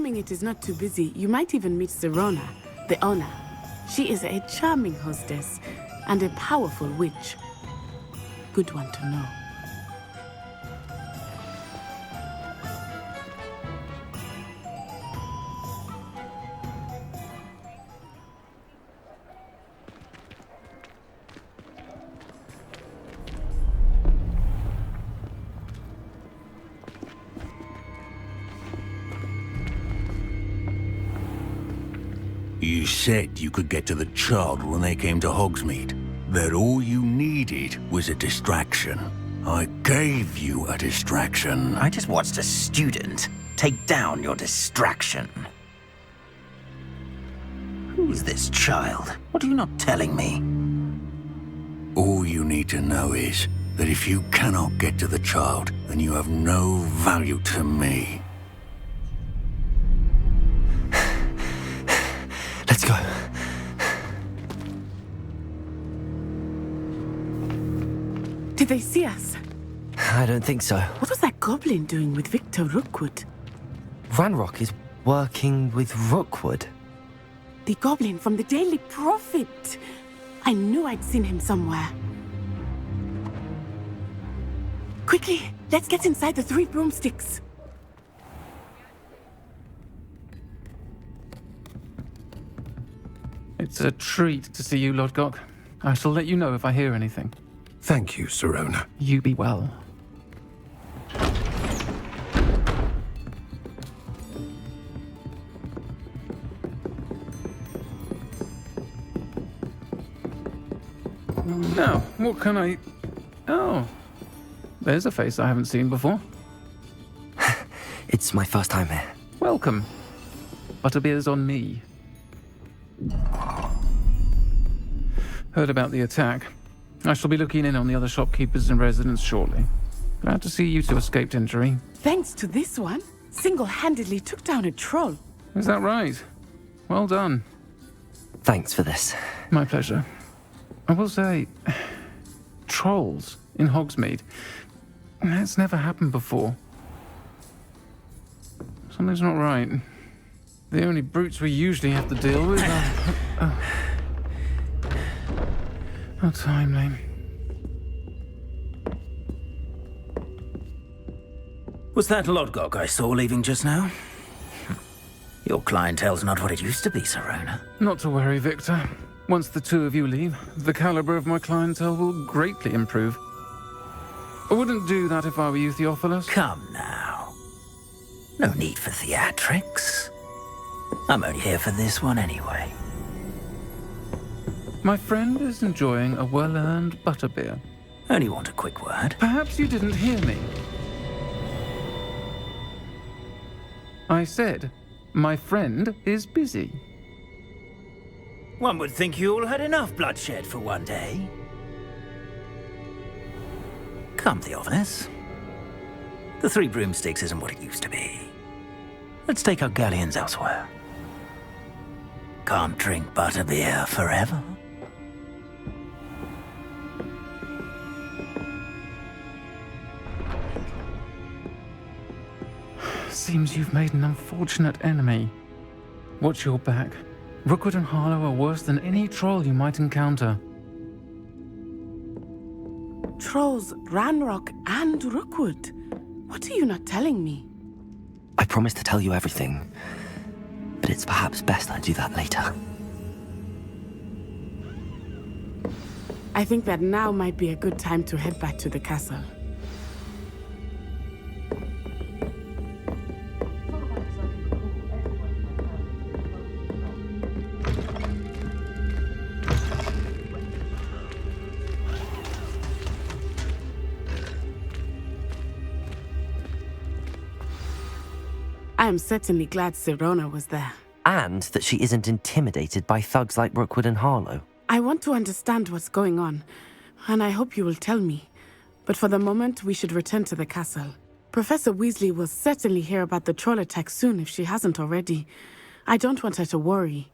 Assuming it is not too busy, you might even meet Sirona, the owner. She is a charming hostess and a powerful witch. Good one to know. You said you could get to the child when they came to Hogsmeade. That all you needed was a distraction. I gave you a distraction. I just watched a student take down your distraction. Who's this child? What are you not telling me? All you need to know is that if you cannot get to the child, then you have no value to me. Let's go. Did they see us? I don't think so. What was that goblin doing with Victor Rookwood? Ranrock is working with Rookwood. The goblin from the Daily Prophet. I knew I'd seen him somewhere. Quickly, let's get inside the 3 broomsticks. It's a treat to see you, Lodgok. I shall let you know if I hear anything. Thank you, Sirona. You be well. Now, what can I... Oh, there's a face I haven't seen before. It's my first time here. Welcome. Butterbeer's on me. Heard about the attack. I shall be looking in on the other shopkeepers and residents shortly. Glad to see you two escaped injury. Thanks to this one, single-handedly took down a troll. Is that right? Well done. Thanks for this. My pleasure. I will say, trolls in Hogsmeade. That's never happened before. Something's not right. The only brutes we usually have to deal with are... How timely. Was that Lodgok I saw leaving just now? Your clientele's not what it used to be, Sirona. Not to worry, Victor. Once the two of you leave, the caliber of my clientele will greatly improve. I wouldn't do that if I were you, Theophilus. Come now. No need for theatrics. I'm only here for this one anyway. My friend is enjoying a well-earned butterbeer. Only want a quick word. Perhaps you didn't hear me. I said, my friend is busy. One would think you all had enough bloodshed for one day. Come, Theophilus. The 3 broomsticks isn't what it used to be. Let's take our galleons elsewhere. Can't drink butterbeer forever. Seems you've made an unfortunate enemy. Watch your back. Rookwood and Harlow are worse than any troll you might encounter. Trolls, Ranrock, and Rookwood. What are you not telling me? I promise to tell you everything, but it's perhaps best I do that later. I think that now might be a good time to head back to the castle. I am certainly glad Sirona was there. And that she isn't intimidated by thugs like Rookwood and Harlow. I want to understand what's going on, and I hope you will tell me. But for the moment, we should return to the castle. Professor Weasley will certainly hear about the troll attack soon if she hasn't already. I don't want her to worry.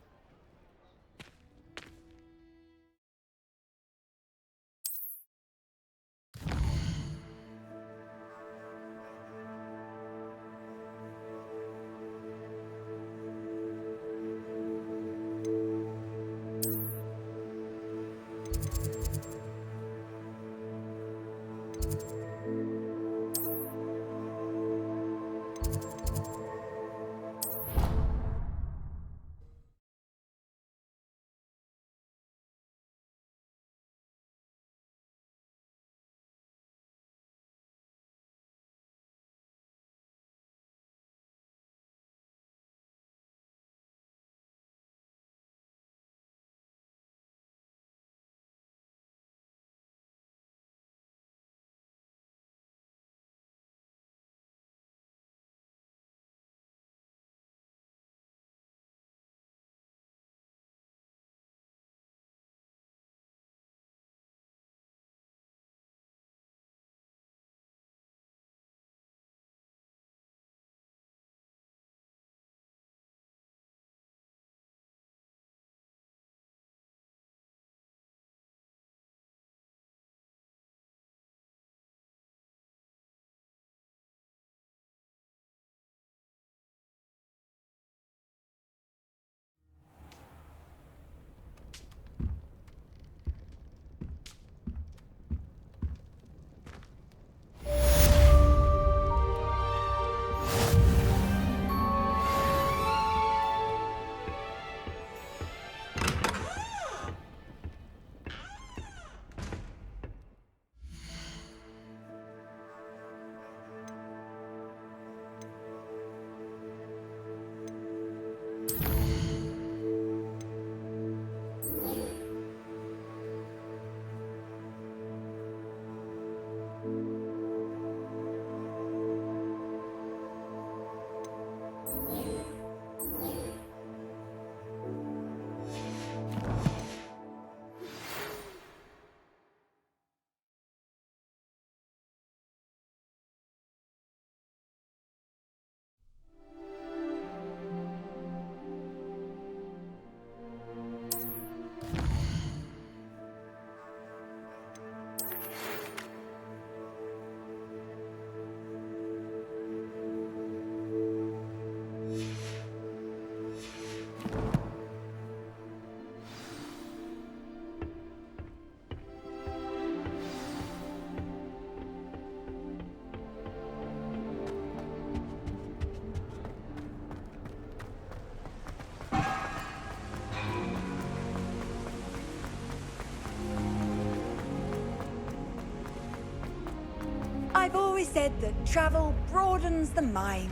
always said that travel broadens the mind.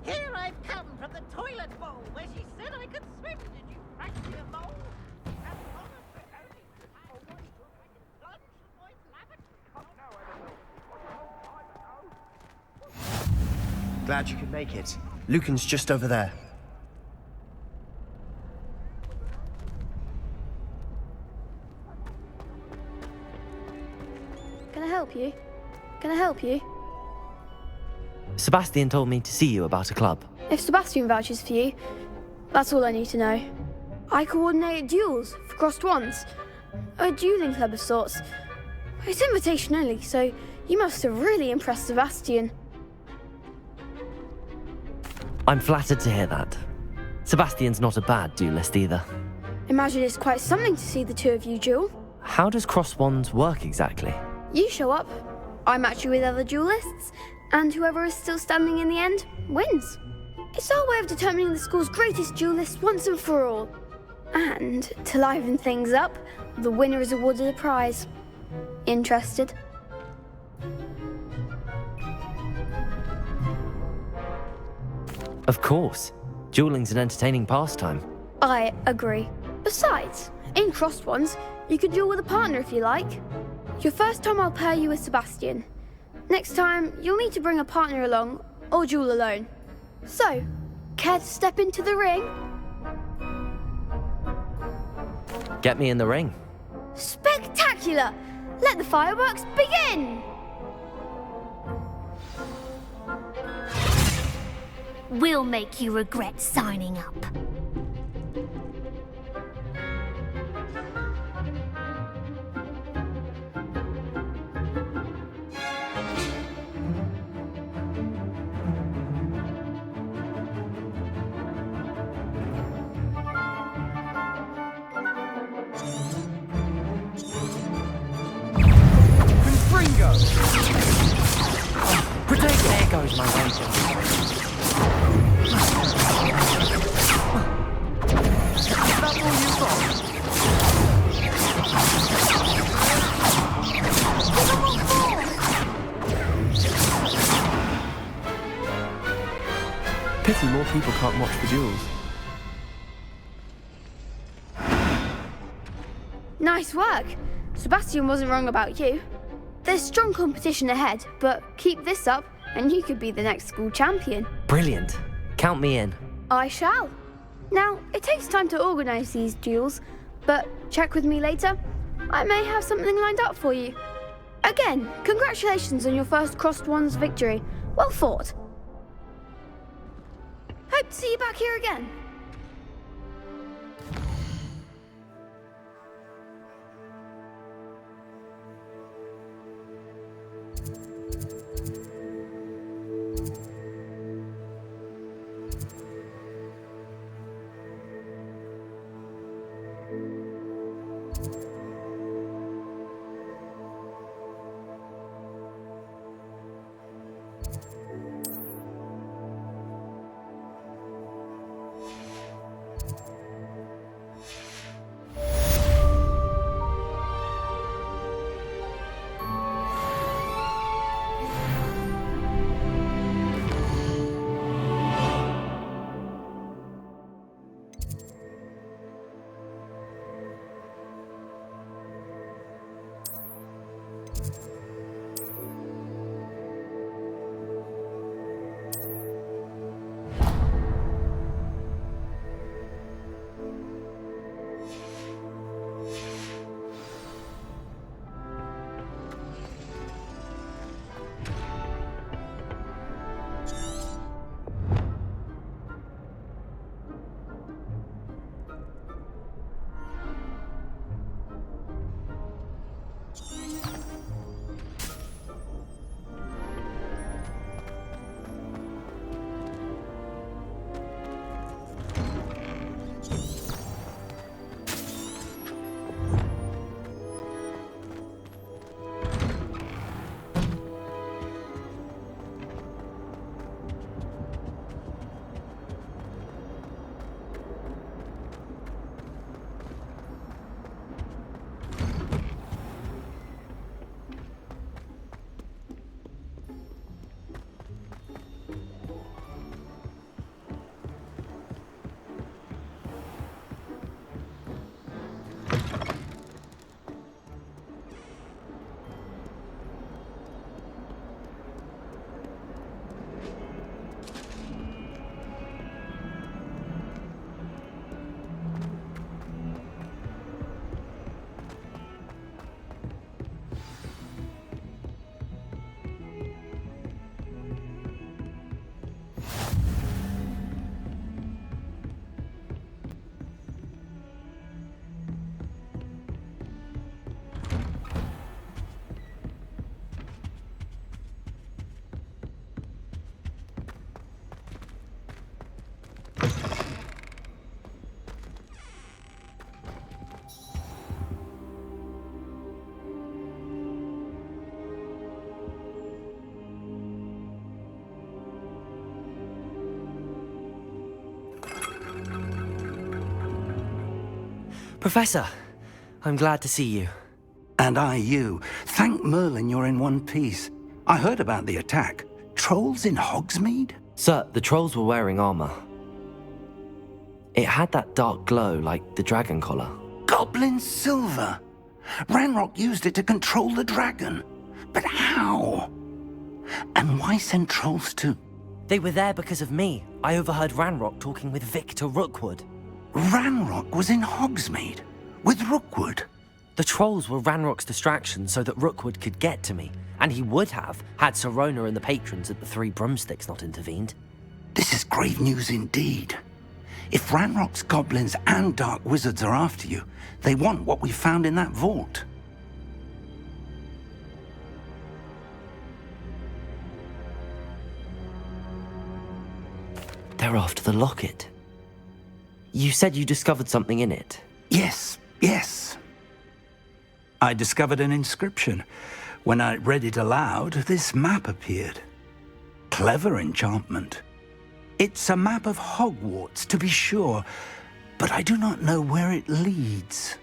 Here I've come from the toilet bowl where she said I could swim. Did you practically a mole? As long as we're only I can plunge from my lavatory. Glad you could make it. Lucan's just over there. Can I help you? Can I help you? Sebastian told me to see you about a club. If Sebastian vouches for you, that's all I need to know. I coordinate duels for crossed wands. A dueling club of sorts. It's invitation only, so you must have really impressed Sebastian. I'm flattered to hear that. Sebastian's not a bad duelist either. Imagine it's quite something to see the two of you duel. How does cross wands work exactly? You show up, I match you with other duelists, and whoever is still standing in the end wins. It's our way of determining the school's greatest duelist once and for all. And to liven things up, the winner is awarded a prize. Interested? Of course. Dueling's an entertaining pastime. I agree. Besides, in crossed ones, you can duel with a partner if you like. Your first time I'll pair you with Sebastian. Next time, you'll need to bring a partner along, or duel alone. So, care to step into the ring? Get me in the ring. Spectacular! Let the fireworks begin! We'll make you regret signing up. Protect! There goes my wager. That's all you've got. Pity more people can't watch the duels. Nice work. Sebastian wasn't wrong about you. There's strong competition ahead, but keep this up and you could be the next school champion. Brilliant. Count me in. I shall. Now, it takes time to organise these duels, but check with me later. I may have something lined up for you. Again, congratulations on your first crossed wands victory. Well fought. Hope to see you back here again. Professor, I'm glad to see you. And I you. Thank Merlin you're in one piece. I heard about the attack. Trolls in Hogsmeade? Sir, the trolls were wearing armor. It had that dark glow like the dragon collar. Goblin silver! Ranrock used it to control the dragon. But how? And why send trolls too? They were there because of me. I overheard Ranrock talking with Victor Rookwood. Ranrock was in Hogsmeade? With Rookwood? The trolls were Ranrock's distraction so that Rookwood could get to me. And he would have, had Sirona and the patrons at the Three Broomsticks not intervened. This is grave news indeed. If Ranrock's goblins and dark wizards are after you, they want what we found in that vault. They're after the locket. You said you discovered something in it. Yes. I discovered an inscription. When I read it aloud, this map appeared. Clever enchantment. It's a map of Hogwarts, to be sure, but I do not know where it leads.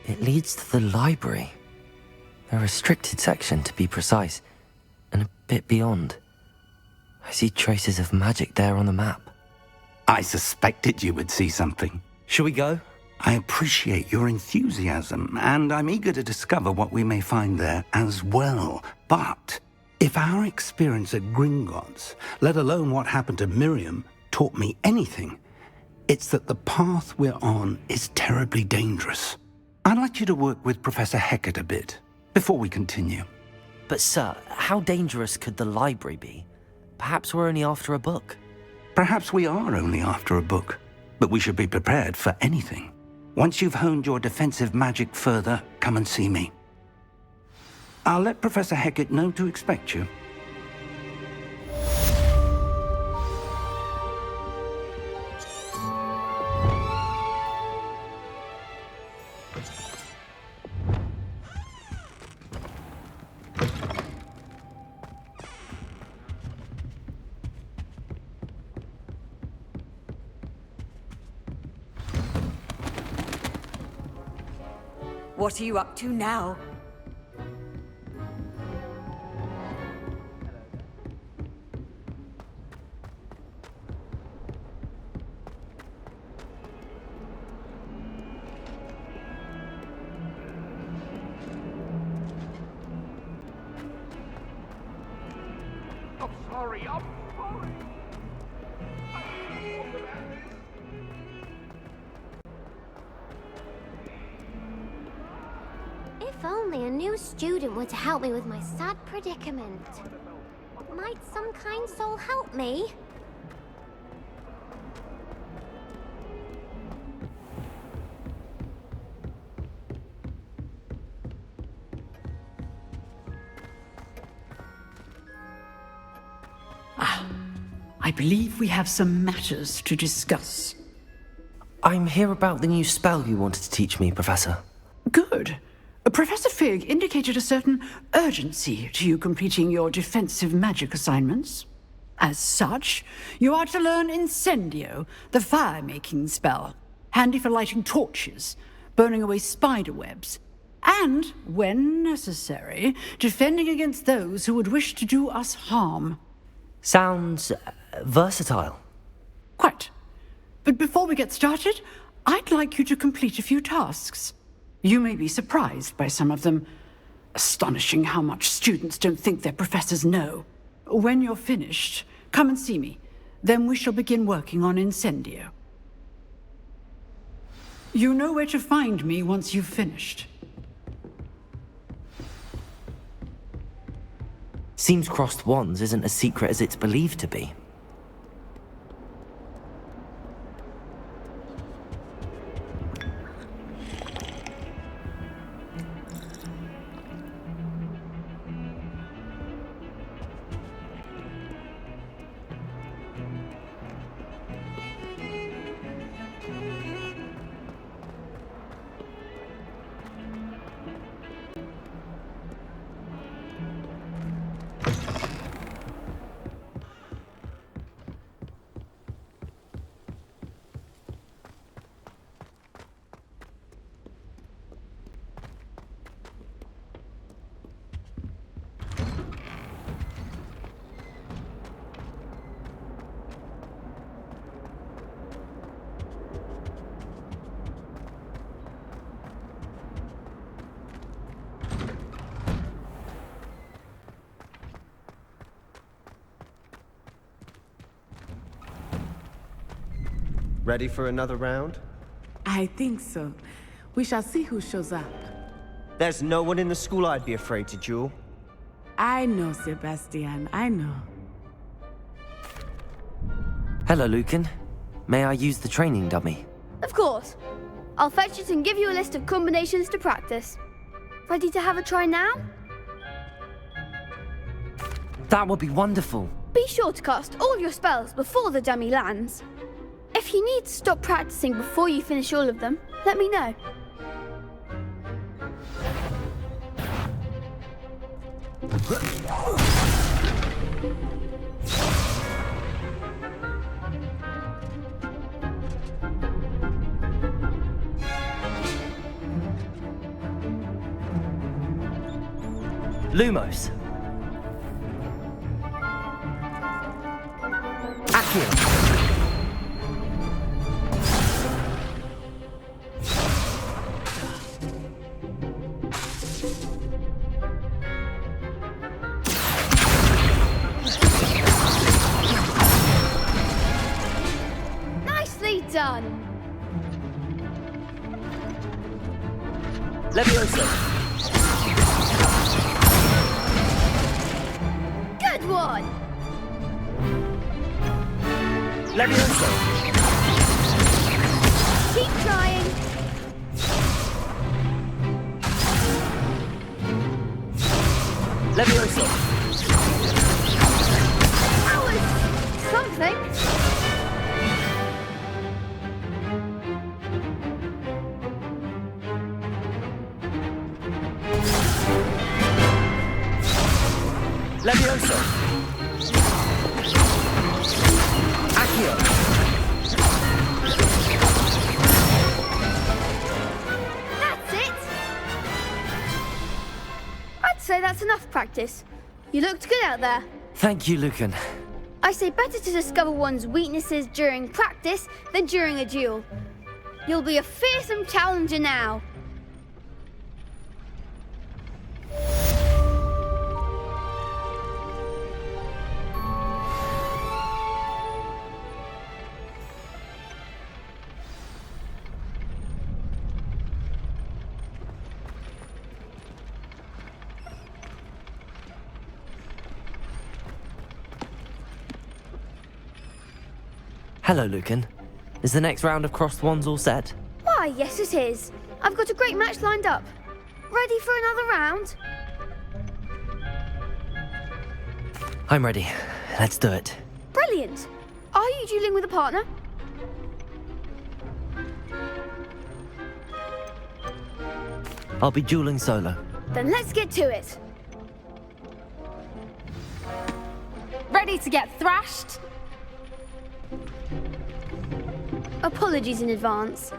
It leads to the library. A restricted section, to be precise, and a bit beyond. I see traces of magic there on the map. I suspected you would see something. Shall we go? I appreciate your enthusiasm, and I'm eager to discover what we may find there as well. But if our experience at Gringotts, let alone what happened to Miriam, taught me anything, it's that the path we're on is terribly dangerous. I'd like you to work with Professor Hecat a bit, before we continue. But sir, how dangerous could the library be? Perhaps we're only after a book. Perhaps we are only after a book, but we should be prepared for anything. Once you've honed your defensive magic further, come and see me. I'll let Professor Hecat know to expect you. What are you up to now? I'm sorry. If only a new student were to help me with my sad predicament. Might some kind soul help me? I believe we have some matters to discuss. I'm here about the new spell you wanted to teach me, Professor. Good. Professor Fig indicated a certain urgency to you completing your defensive magic assignments. As such, you are to learn Incendio, the fire-making spell, handy for lighting torches, burning away spider webs, and, when necessary, defending against those who would wish to do us harm. Sounds versatile. Quite. But before we get started, I'd like you to complete a few tasks. You may be surprised by some of them. Astonishing how much students don't think their professors know. When you're finished, come and see me. Then we shall begin working on Incendio. You know where to find me once you've finished. Seems crossed wands isn't as secret as it's believed to be. Ready for another round? I think so. We shall see who shows up. There's no one in the school I'd be afraid to duel. I know, Sebastian, I know. Hello, Lucan. May I use the training dummy? Of course. I'll fetch it and give you a list of combinations to practice. Ready to have a try now? That would be wonderful. Be sure to cast all your spells before the dummy lands. If you need to stop practicing before you finish all of them, let me know. Lumos. Accio. Nicely done. Levioso. Good one. Levioso. Keep trying. Levioso. That was something. Levioso. Accio. That's it. I'd say that's enough practice. You looked good out there. Thank you, Lucan. I say better to discover one's weaknesses during practice than during a duel. You'll be a fearsome challenger now. Hello, Lucan. Is the next round of crossed wands all set? Why, yes it is. I've got a great match lined up. Ready for another round? I'm ready. Let's do it. Brilliant. Are you dueling with a partner? I'll be dueling solo. Then let's get to it. Ready to get thrashed? Apologies in advance.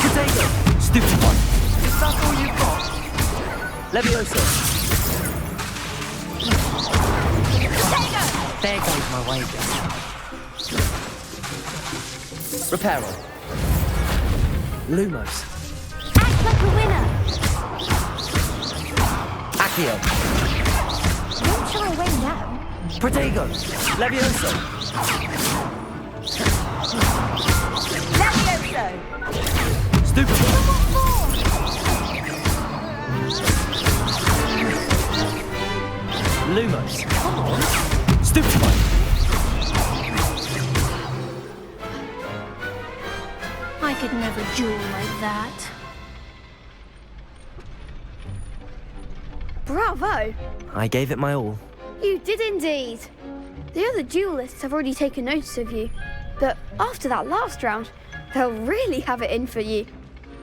Potato! Stupid one! Is that all you've got? Levioso! Potato! There goes my wager. Reparo. Lumos. Act like a winner! Accio. Don't show away now. Protego. Levioso. Levioso! Stupid one. Lumos. Come on. Stupid one. I could never duel like that. Bravo! I gave it my all. You did indeed. The other duelists have already taken notice of you, but after that last round, they'll really have it in for you.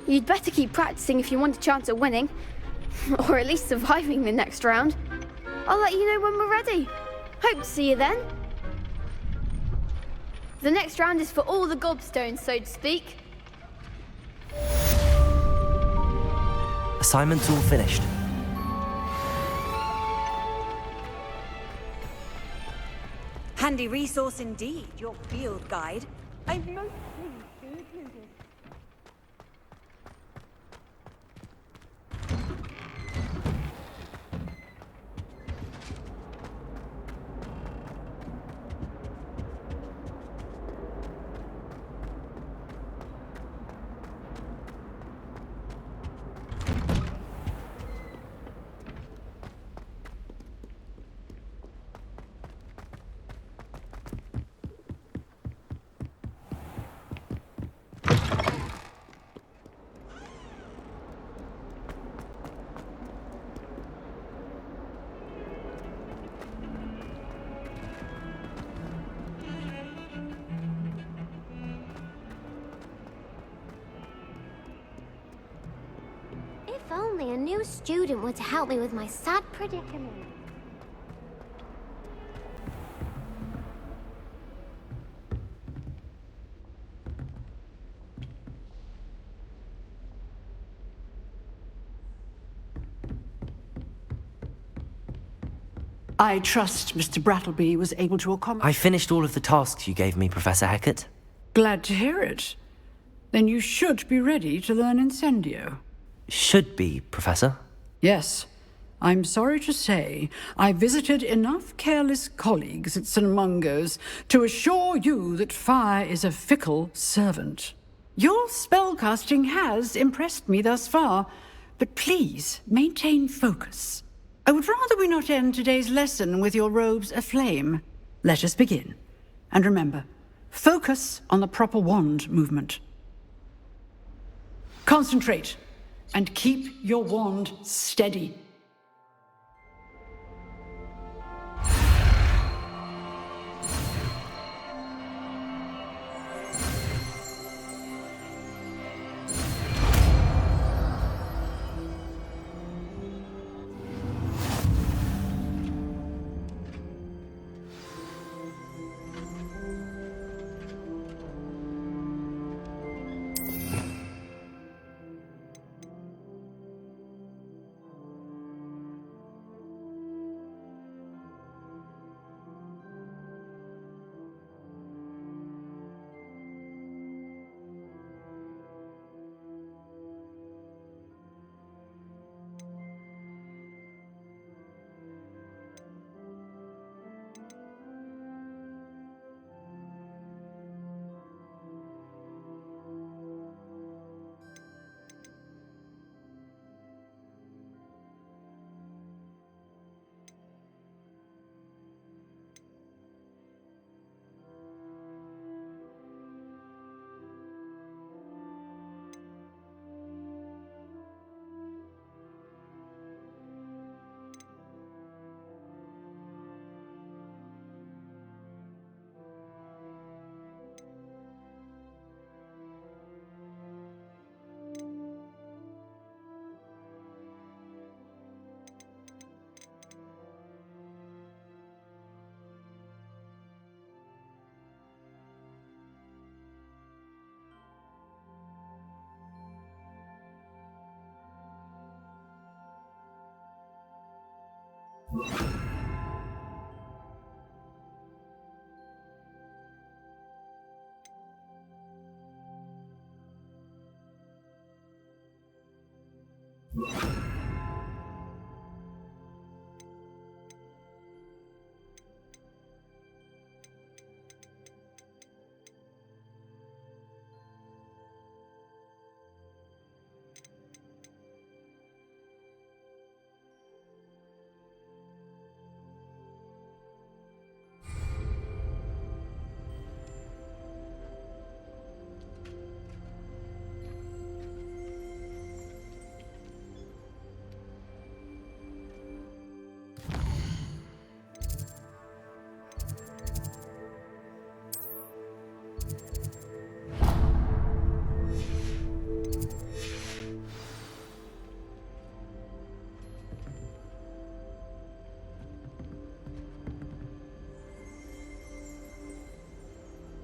You'd better keep practicing if you want a chance at winning, or at least surviving the next round. I'll let you know when we're ready. Hope to see you then. The next round is for all the gobstones, so to speak. Assignment's all finished. Handy resource indeed, your field guide. I'm most pleased to include it. only a new student were to help me with my sad predicament. I trust Mr. Brattleby was able to accommodate... I finished all of the tasks you gave me, Professor Hecat. Glad to hear it. Then you should be ready to learn Incendio. Should be, Professor. Yes. I'm sorry to say, I visited enough careless colleagues at St. Mungo's to assure you that fire is a fickle servant. Your spellcasting has impressed me thus far, but please maintain focus. I would rather we not end today's lesson with your robes aflame. Let us begin. And remember, focus on the proper wand movement. Concentrate, and keep your wand steady.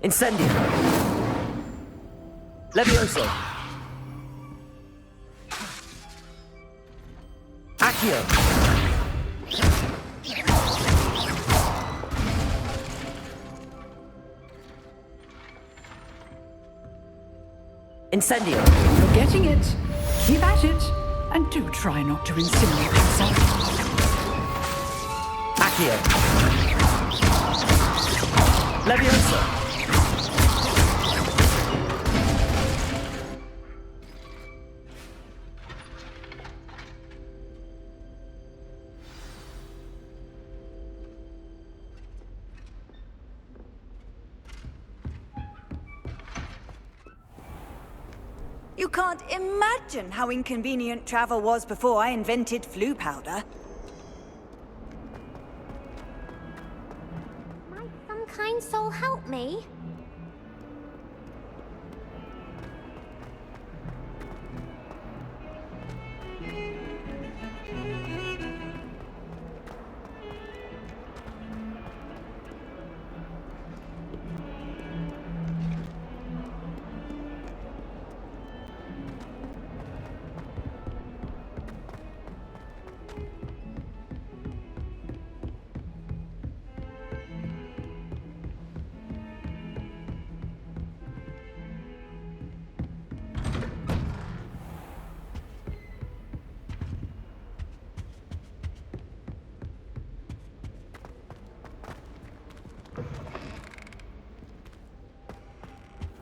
Incendio! Levioso! Accio! Incendio! You're getting it. Keep at it. And do try not to insinuate yourself. Accio! Levioso! You can't imagine how inconvenient travel was before I invented flu powder. Might some kind soul help me?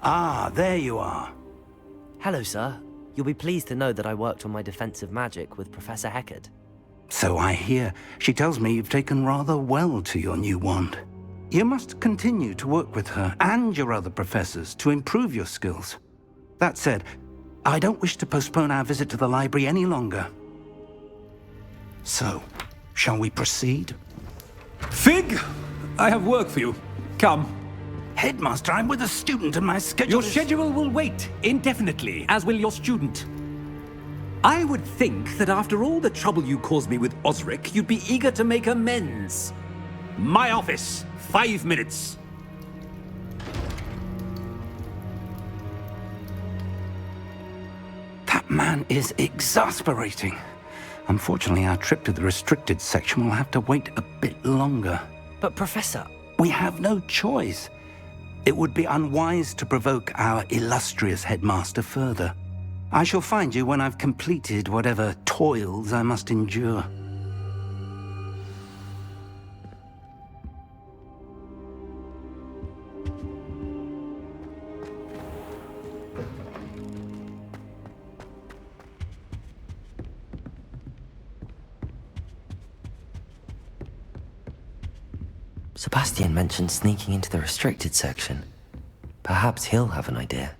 Ah, there you are. Hello, sir. You'll be pleased to know that I worked on my defensive magic with Professor Heckard. So I hear. She tells me you've taken rather well to your new wand. You must continue to work with her and your other professors to improve your skills. That said, I don't wish to postpone our visit to the library any longer. So, shall we proceed? Fig! I have work for you. Come. Headmaster, I'm with a student and my schedule Your schedule will wait indefinitely, as will your student. I would think that after all the trouble you caused me with Osric, you'd be eager to make amends. My office, 5 minutes. That man is exasperating. Unfortunately, our trip to the restricted section will have to wait a bit longer. But Professor... We have no choice. It would be unwise to provoke our illustrious headmaster further. I shall find you when I've completed whatever toils I must endure. Sebastian mentioned sneaking into the restricted section. Perhaps he'll have an idea.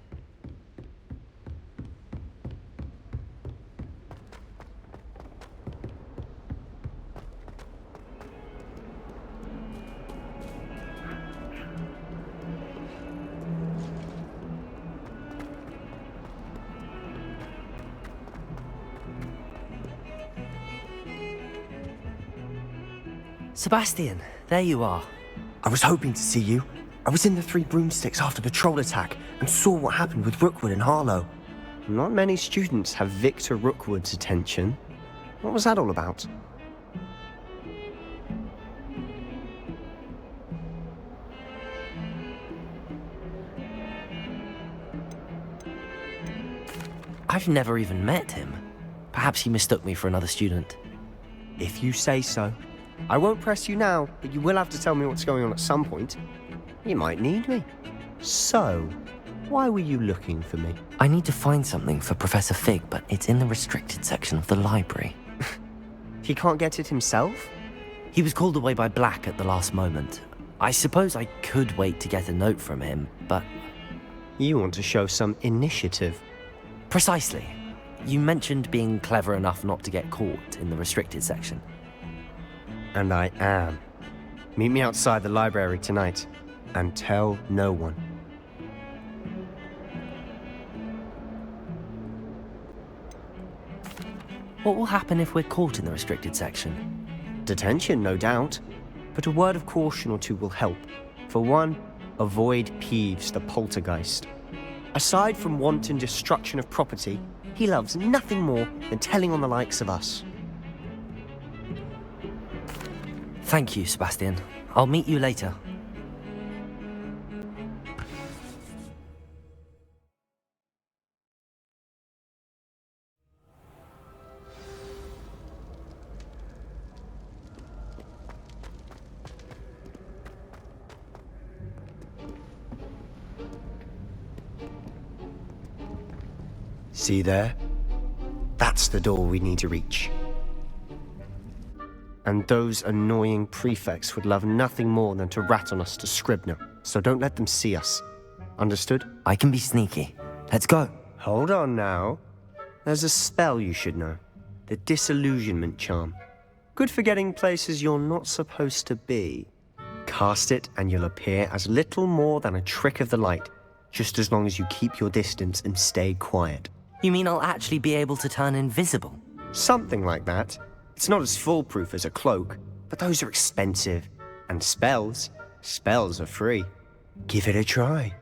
Sebastian, there you are. I was hoping to see you. I was in the Three Broomsticks after the troll attack and saw what happened with Rookwood and Harlow. Not many students have Victor Rookwood's attention. What was that all about? I've never even met him. Perhaps he mistook me for another student. If you say so. I won't press you now, but you will have to tell me what's going on at some point. You might need me. So, why were you looking for me? I need to find something for Professor Fig, but it's in the restricted section of the library. He can't get it himself? He was called away by Black at the last moment. I suppose I could wait to get a note from him, but... You want to show some initiative. Precisely. You mentioned being clever enough not to get caught in the restricted section. And I am. Meet me outside the library tonight, and tell no one. What will happen if we're caught in the restricted section? Detention, no doubt. But a word of caution or two will help. For one, avoid Peeves, the poltergeist. Aside from wanton destruction of property, he loves nothing more than telling on the likes of us. Thank you, Sebastian. I'll meet you later. See there? That's the door we need to reach. And those annoying prefects would love nothing more than to rat on us to Scribner, so don't let them see us. Understood? I can be sneaky. Let's go. Hold on now. There's a spell you should know. The Disillusionment Charm. Good for getting places you're not supposed to be. Cast it and you'll appear as little more than a trick of the light, just as long as you keep your distance and stay quiet. You mean I'll actually be able to turn invisible? Something like that. It's not as foolproof as a cloak, but those are expensive. And spells are free. Give it a try.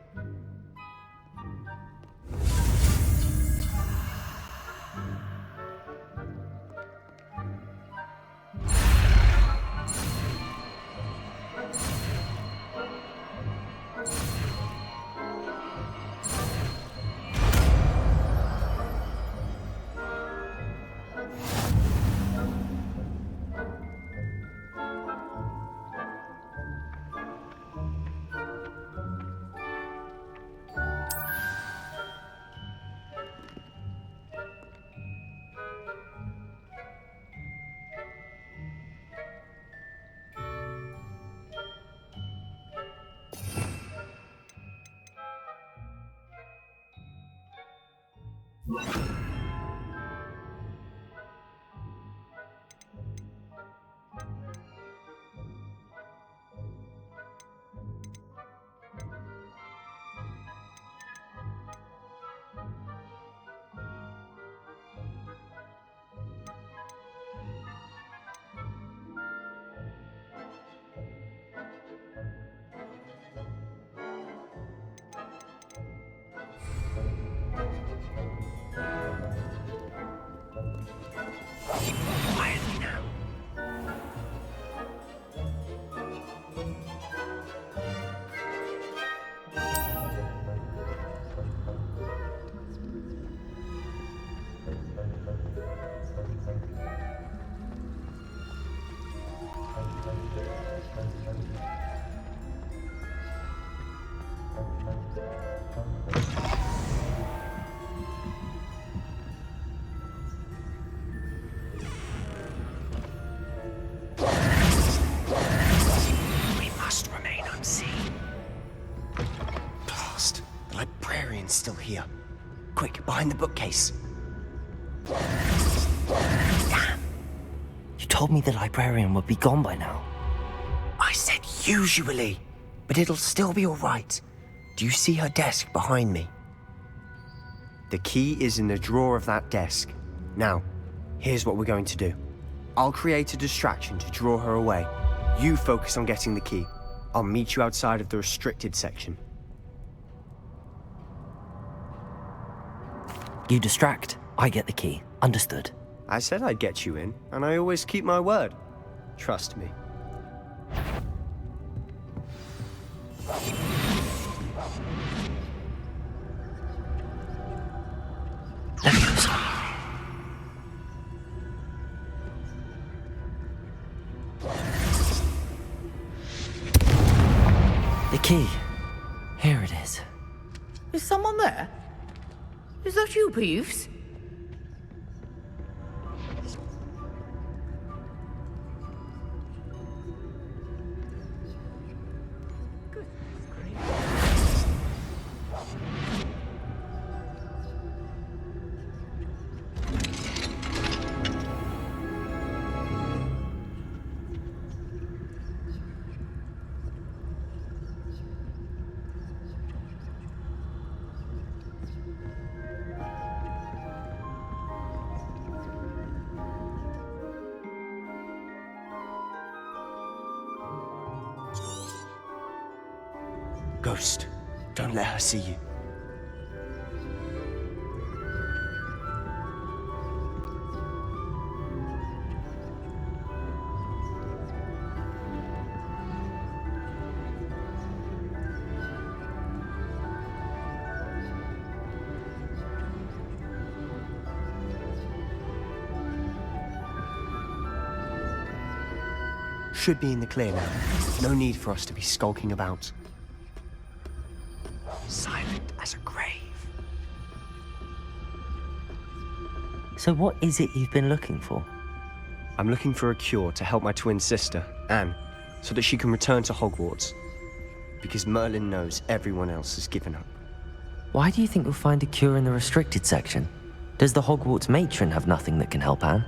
librarian's still here. Quick, behind the bookcase. Damn. You told me the librarian would be gone by now. I said usually, but it'll still be all right. Do you see her desk behind me? The key is in the drawer of that desk. Now, here's what we're going to do. I'll create a distraction to draw her away. You focus on getting the key. I'll meet you outside of the restricted section. You distract, I get the key. Understood. I said I'd get you in, and I always keep my word. Trust me. The key. Here it is. Is someone there? Is that you, Peeves? Ghost, don't let her see you. Should be in the clear now. No need for us to be skulking about. Silent as a grave. So what is it you've been looking for? I'm looking for a cure to help my twin sister, Anne, so that she can return to Hogwarts. Because Merlin knows everyone else has given up. Why do you think you'll find a cure in the restricted section? Does the Hogwarts matron have nothing that can help Anne?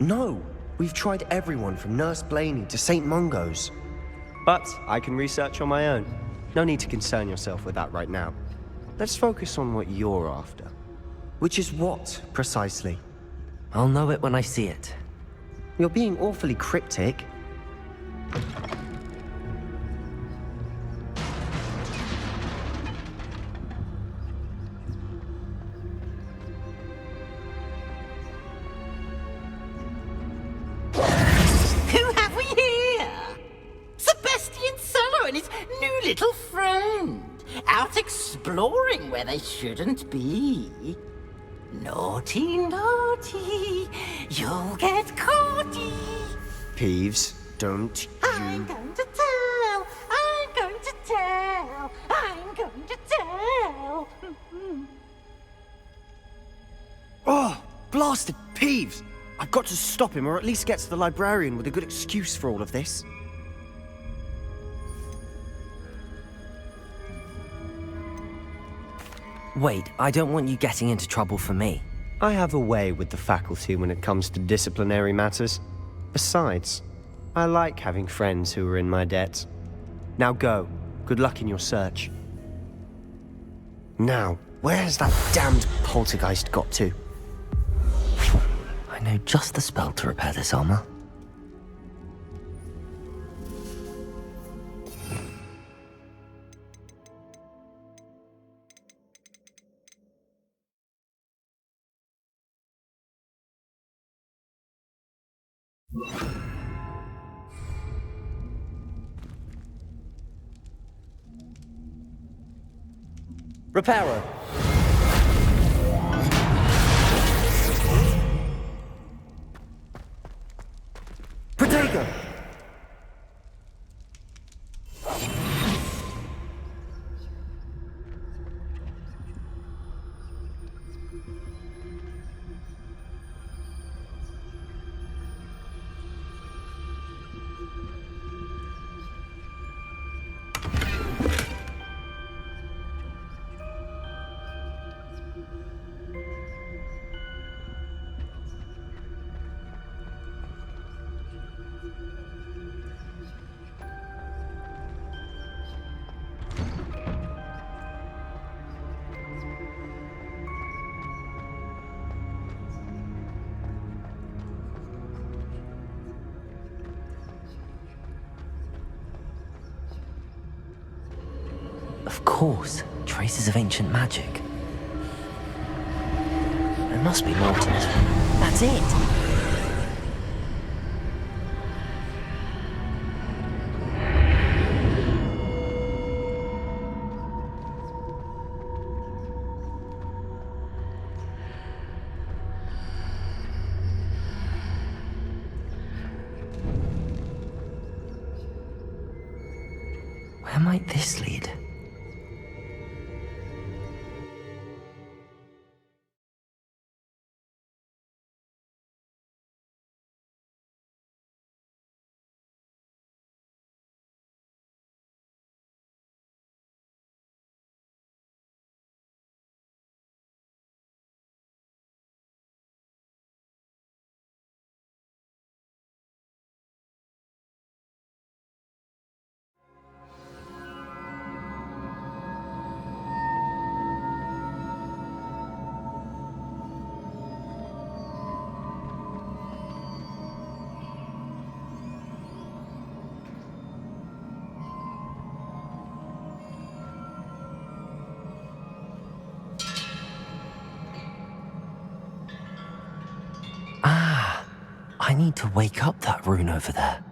No, we've tried everyone from Nurse Blaney to St. Mungo's. But I can research on my own. No need to concern yourself with that right now. Let's focus on what you're after. Which is what, precisely? I'll know it when I see it. You're being awfully cryptic. Who have we here? Sebastian Cello and his new little friend. Out exploring where they shouldn't be. Naughty, naughty, you'll get caughty. Peeves, don't I'm going to tell, I'm going to tell, I'm going to tell. Oh, blasted Peeves! I've got to stop him, or at least get to the librarian with a good excuse for all of this. Wait, I don't want you getting into trouble for me. I have a way with the faculty when it comes to disciplinary matters. Besides, I like having friends who are in my debt. Now go. Good luck in your search. Now, where's that damned poltergeist got to? I know just the spell to repair this armor. Repairer. Protego! Of course, traces of ancient magic. There must be more to this. That's it! Where might this lead? I need to wake up that rune over there.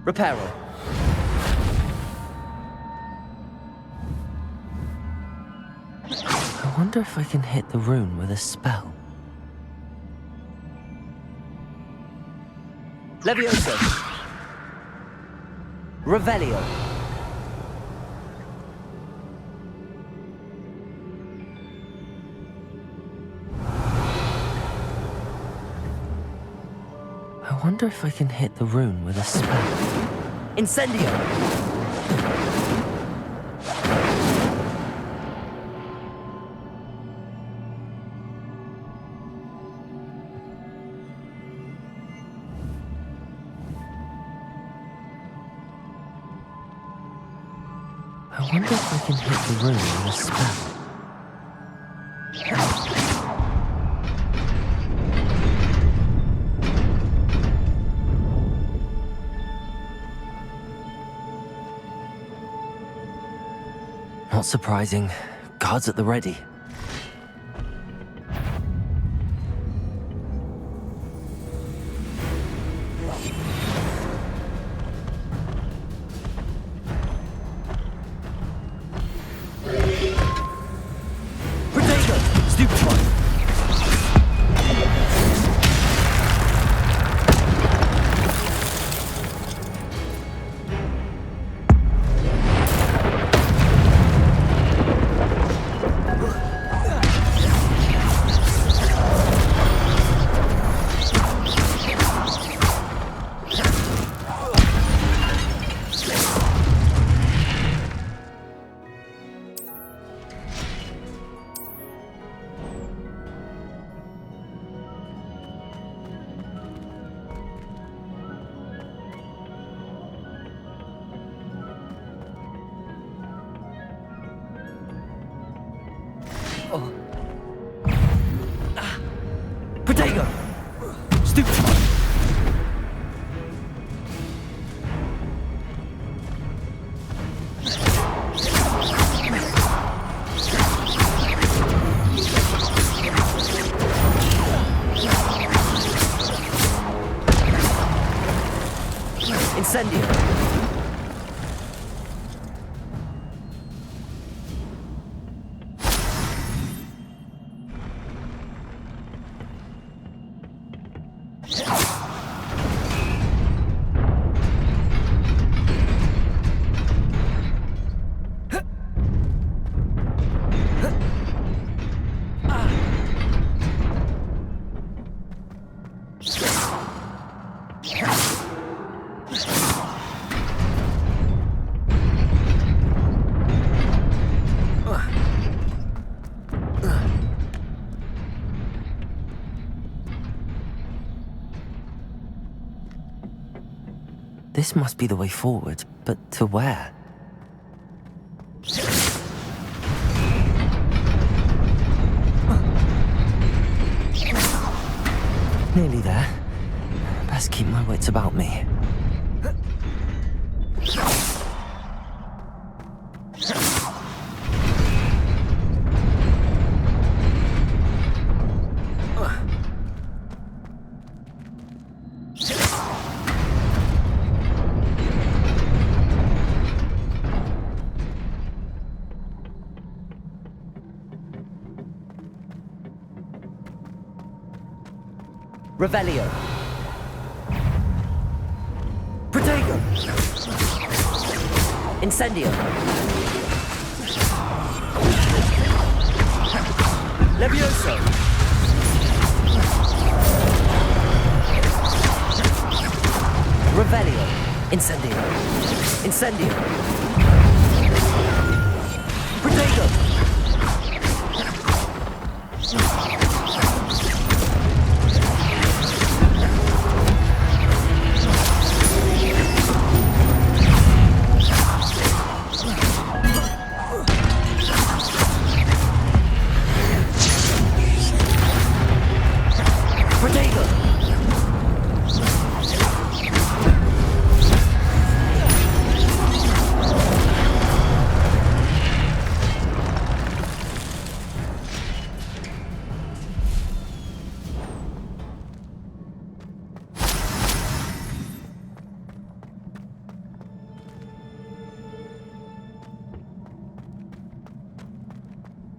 Reparo. I wonder if I can hit the rune with a spell. Levioso. Revelio. I wonder if I can hit the rune with a spell. Incendio! I wonder if I can hit the rune with a spell. Not surprising. Guards at the ready. Protego! Stupid! Incendio! This must be the way forward, but to where? Nearly there. Best keep my wits about me. Revelio. Protego. Incendio. Levioso. Revelio. Incendio. Incendio. Protego.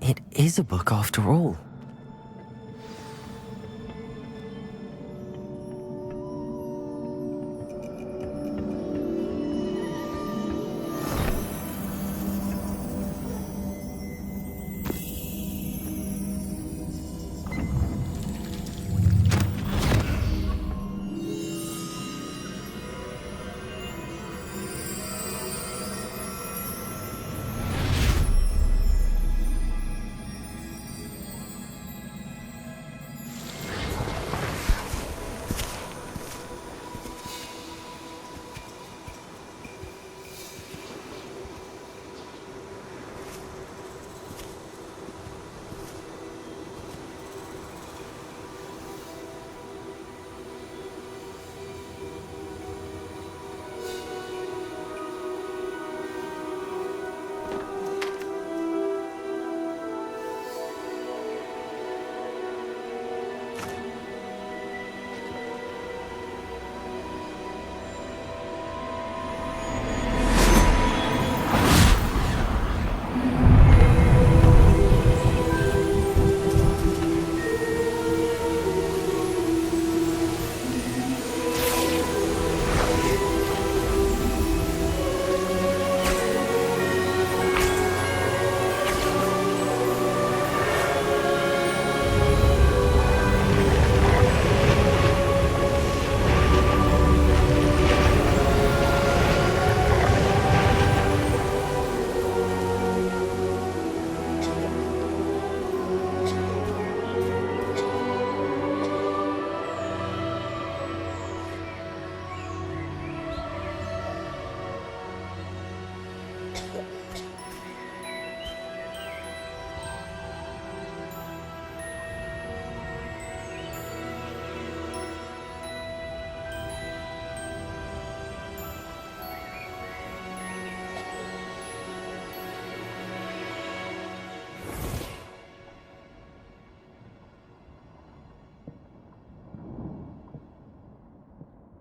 It is a book after all.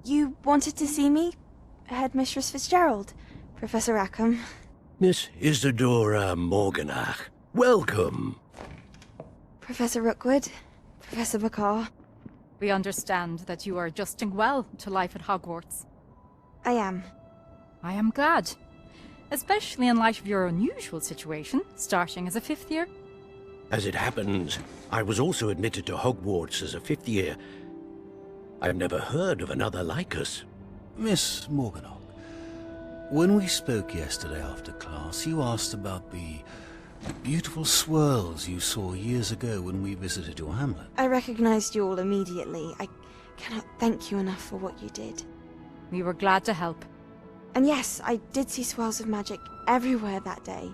You wanted to see me? Headmistress Fitzgerald, Professor Rackham. Miss Isadora Morganach, welcome. Professor Rookwood, Professor McCaw. We understand that you are adjusting well to life at Hogwarts. I am. I am glad. Especially in light of your unusual situation, starting as a 5th year. As it happens, I was also admitted to Hogwarts as a 5th year. I've never heard of another like us. Miss Morganach, when we spoke yesterday after class, you asked about the beautiful swirls you saw years ago when we visited your hamlet. I recognized you all immediately. I cannot thank you enough for what you did. We were glad to help. And yes, I did see swirls of magic everywhere that day.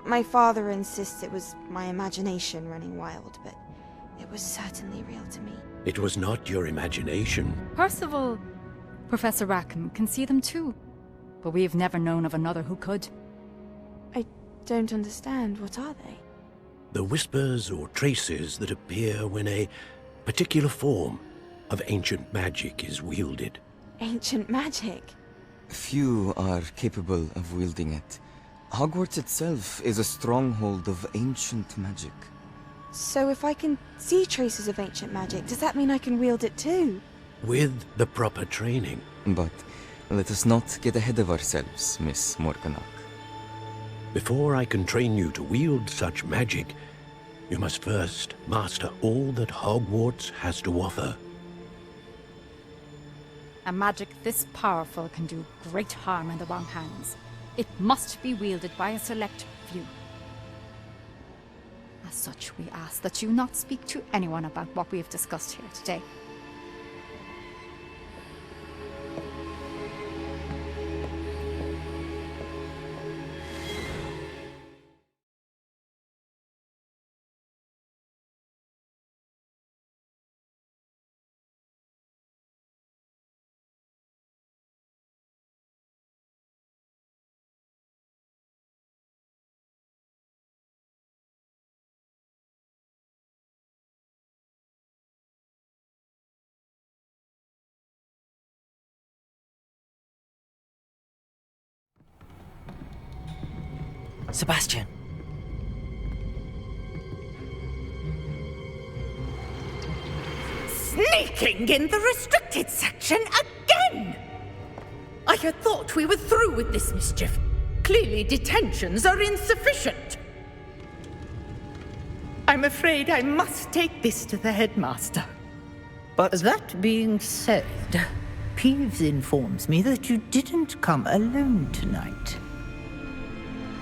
My father insists it was my imagination running wild, but It was certainly real to me. It was not your imagination. Percival, Professor Rackham can see them too. But we've never known of another who could. I don't understand. What are they? The whispers or traces that appear when a particular form of ancient magic is wielded. Ancient magic? Few are capable of wielding it. Hogwarts itself is a stronghold of ancient magic. So if I can see traces of ancient magic, does that mean I can wield it too? With the proper training. But let us not get ahead of ourselves, Miss Morganach. Before I can train you to wield such magic, you must first master all that Hogwarts has to offer. A magic this powerful can do great harm in the wrong hands. It must be wielded by a select few. As such, we ask that you not speak to anyone about what we have discussed here today. Sebastian. Sneaking in the restricted section again! I had thought we were through with this mischief. Clearly detentions are insufficient. I'm afraid I must take this to the headmaster. But that being said, Peeves informs me that you didn't come alone tonight.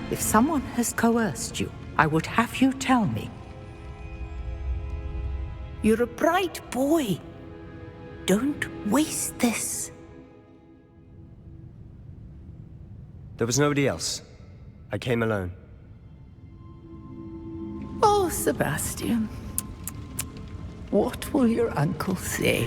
If someone has coerced you, I would have you tell me. You're a bright boy. Don't waste this. There was nobody else. I came alone. Oh, Sebastian. What will your uncle say?